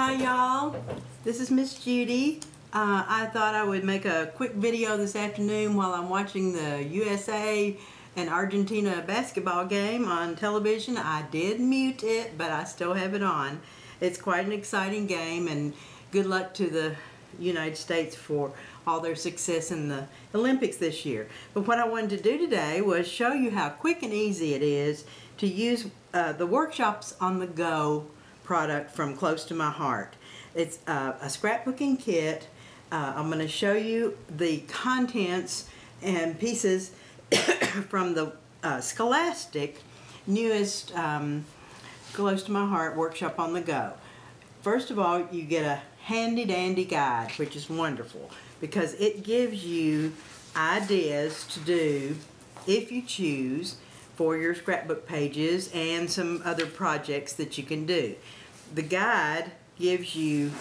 Hi y'all, this is Miss Judy. I thought I would make a quick video this afternoon while I'm watching the USA and Argentina basketball game on television. I did mute it, but I still have it on. It's quite an exciting game, and good luck to the United States for all their success in the Olympics this year. But what I wanted to do today was show you how quick and easy it is to use the Workshops on the Go product from Close to My Heart. It's a scrapbooking kit. I'm going to show you the contents and pieces from the Scholastic newest Close to My Heart Workshop on the Go. First of all, you get a handy dandy guide, which is wonderful because it gives you ideas to do, if you choose, for your scrapbook pages and some other projects that you can do. The guide gives you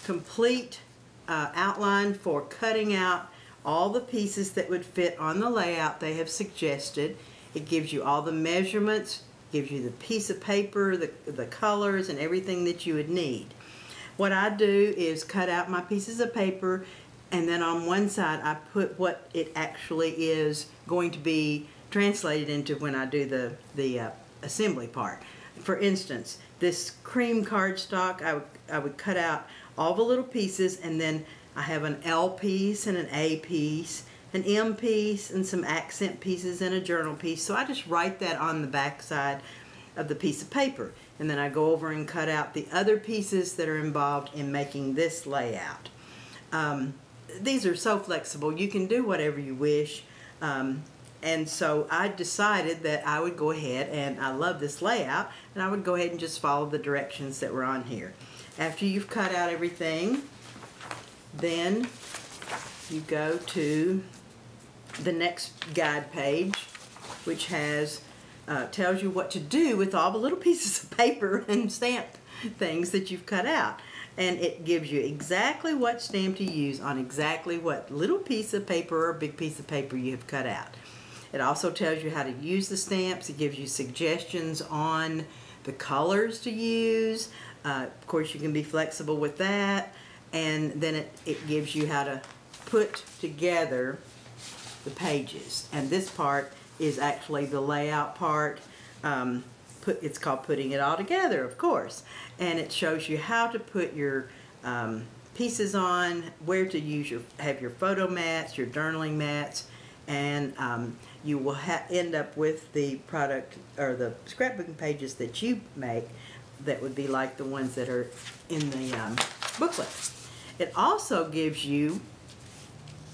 complete outline for cutting out all the pieces that would fit on the layout they have suggested. It gives you all the measurements, gives you the piece of paper, the colors, and everything that you would need. What I do is cut out my pieces of paper, and then on one side I put what it actually is going to be translated into when I do the assembly part. For instance, this cream cardstock, I would cut out all the little pieces, and then I have an L piece and an A piece, an M piece, and some accent pieces and a journal piece. So I just write that on the back side of the piece of paper, and then I go over and cut out the other pieces that are involved in making this layout. These are so flexible. You can do whatever you wish. And so I decided that I would go ahead, and I love this layout, and I would go ahead and just follow the directions that were on here. After you've cut out everything, then you go to the next guide page, which has tells you what to do with all the little pieces of paper and stamp things that you've cut out. And it gives you exactly what stamp to use on exactly what little piece of paper or big piece of paper you have cut out. It also tells you how to use the stamps. It gives you suggestions on the colors to use. Of course, you can be flexible with that. And then it gives you how to put together the pages. And this part is actually the layout part. It's called Putting It All Together, of course. And it shows you how to put your pieces on, where to use have your photo mats, your journaling mats, and you will end up with the product or the scrapbooking pages that you make that would be like the ones that are in the booklet. It also gives you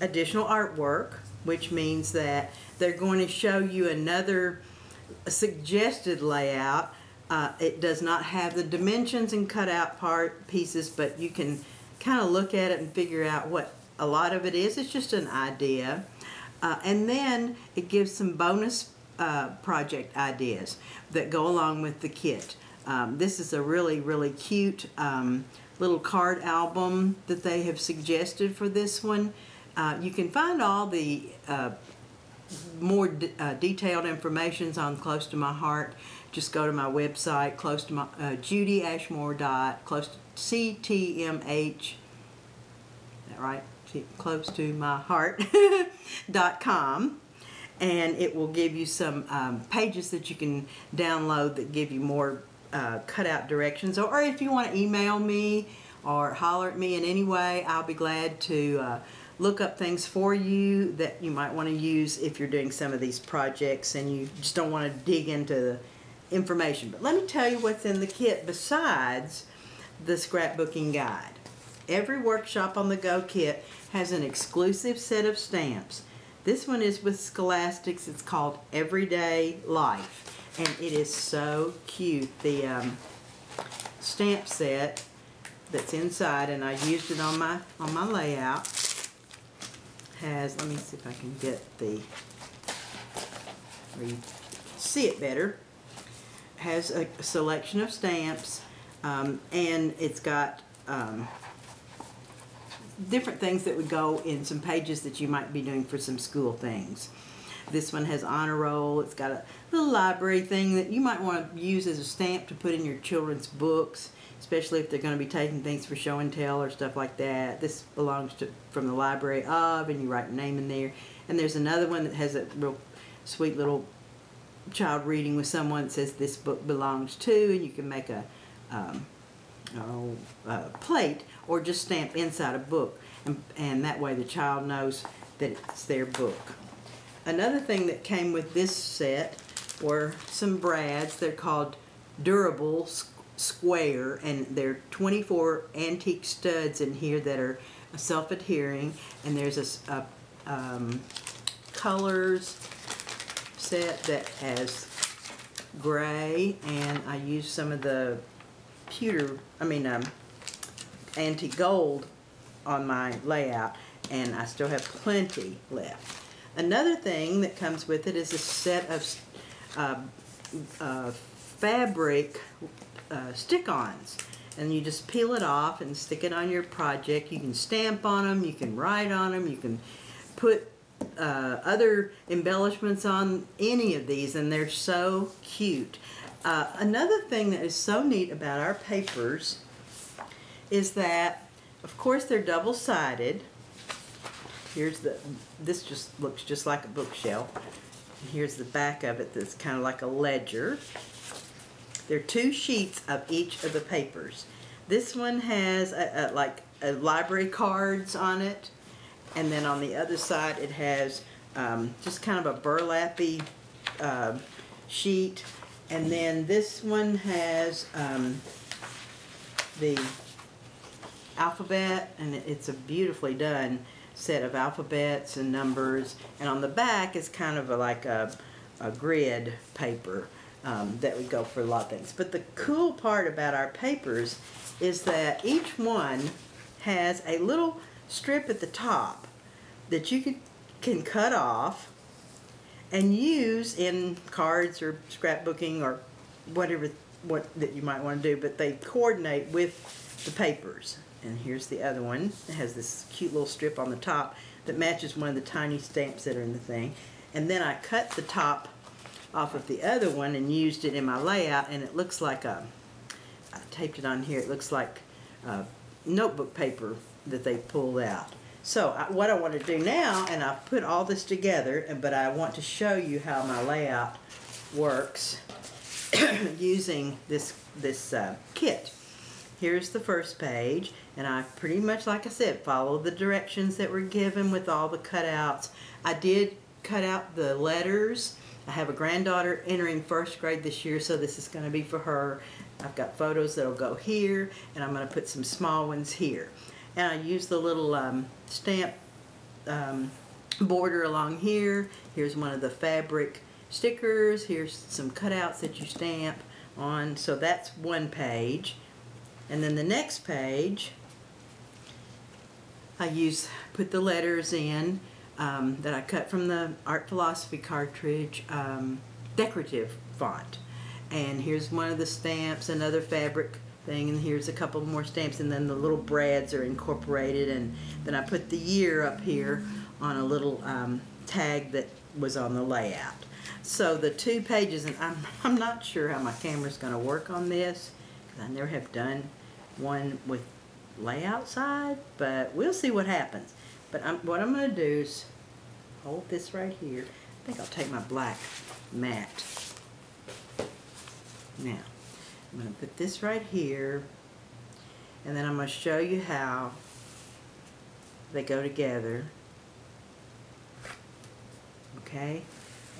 additional artwork, which means that they're going to show you another suggested layout. It does not have the dimensions and cutout pieces, but you can kind of look at it and figure out what a lot of it is. It's just an idea. And then it gives some bonus project ideas that go along with the kit. This is a really, really cute little card album that they have suggested for this one. You can find all the more detailed information on Close to My Heart. Just go to my website, judyashmore.CTMH. That right? Close to my heart.com, and it will give you some pages that you can download that give you more cutout directions. Or if you want to email me or holler at me in any way, I'll be glad to look up things for you that you might want to use if you're doing some of these projects and you just don't want to dig into the information. But let me tell you what's in the kit besides the scrapbooking guide. Every Workshop on the Go kit has an exclusive set of stamps. This one is with Scholastics. It's called Everyday Life, and it is so cute. The stamp set that's inside, and I used it on my layout, has, let me see if I can get where you see it better, has a selection of stamps, and it's got different things that would go in some pages that you might be doing for some school things. This one has honor roll. It's got a little library thing that you might want to use as a stamp to put in your children's books. especially if they're going to be taking things for show and tell or stuff like that. This belongs to from the library of, and you write your name in there. And there's another one that has a real sweet little child reading with someone that says this book belongs to, and you can make a plate or just stamp inside a book, and that way the child knows that it's their book. Another thing that came with this set were some brads. They're called Durable Square, and there are 24 antique studs in here that are self-adhering, and there's a colors set that has gray, and I used some of the antique gold on my layout, and I still have plenty left. Another thing that comes with it is a set of fabric stick-ons, and you just peel it off and stick it on your project. You can stamp on them, you can write on them, you can put other embellishments on any of these, and they're so cute. Another thing that is so neat about our papers is that, of course, they're double-sided. This just looks just like a bookshelf. And here's the back of it that's kind of like a ledger. There are 2 sheets of each of the papers. This one has like library cards on it, and then on the other side it has just kind of a burlappy sheet, and then this one has the alphabet, and it's a beautifully done set of alphabets and numbers, and on the back is kind of like a grid paper that would go for a lot of things. But the cool part about our papers is that each one has a little strip at the top that you can cut off and use in cards or scrapbooking or whatever that you might want to do, but they coordinate with the papers. And here's the other one. It has this cute little strip on the top that matches one of the tiny stamps that are in the thing. And then I cut the top off of the other one and used it in my layout, and it looks like I taped it on here, it looks like notebook paper that they pulled out. So what I want to do now, and I've put all this together, but I want to show you how my layout works using this kit. Here's the first page, and I pretty much, like I said, follow the directions that were given with all the cutouts. I did cut out the letters. I have a granddaughter entering 1st grade this year, so this is going to be for her. I've got photos that'll go here, and I'm going to put some small ones here. And I use the little stamp border along here. Here's one of the fabric stickers. Here's some cutouts that you stamp on. So that's one page. And then the next page, I put the letters in that I cut from the Art Philosophy cartridge, decorative font. And here's one of the stamps, another fabric thing, and here's a couple more stamps, and then the little brads are incorporated, and then I put the year up here on a little tag that was on the layout. So the 2 pages, and I'm not sure how my camera's going to work on this, because I never have done one with layout side, but we'll see what happens. But what I'm going to do is hold this right here. I think I'll take my black mat. Now, I'm going to put this right here, and then I'm going to show you how they go together. Okay?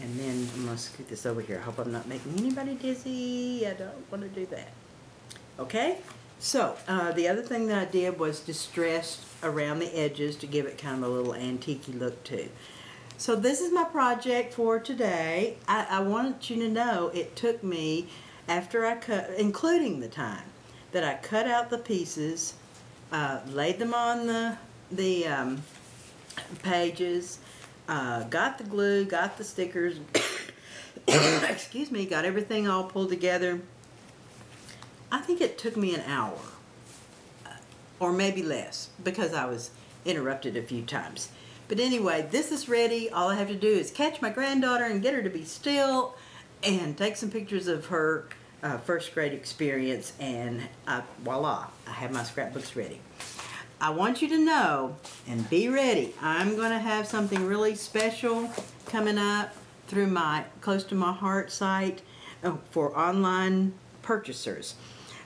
And then I'm going to scoot this over here. I hope I'm not making anybody dizzy. I don't want to do that. Okay? So, the other thing that I did was distress around the edges to give it kind of a little antique-y look too. So this is my project for today. I wanted you to know it took me, after I cut, including the time that I cut out the pieces, laid them on the pages, got the glue, got the stickers, excuse me, got everything all pulled together. I think it took me an hour, or maybe less, because I was interrupted a few times. But anyway, this is ready. All I have to do is catch my granddaughter and get her to be still and take some pictures of her first grade experience, and voila, I have my scrapbooks ready. I want you to know and be ready. I'm going to have something really special coming up through my Close to My Heart site for online purchasers.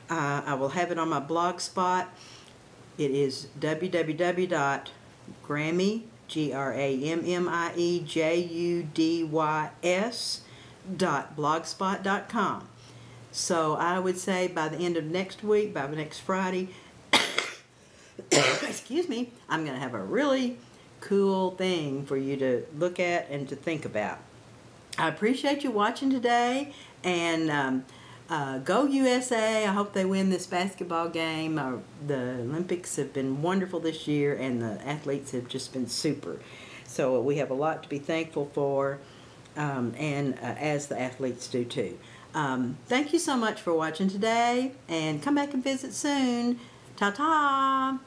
I will have it on my blog spot. It is www.grammie, GRAMMIEJUDYS.blogspot.com. So I would say by the end of next week, by next Friday, excuse me, I'm going to have a really cool thing for you to look at and to think about. I appreciate you watching today, and go USA. I hope they win this basketball game. The Olympics have been wonderful this year, and the athletes have just been super. So we have a lot to be thankful for, and as the athletes do too. Thank you so much for watching today, and come back and visit soon. Ta-ta!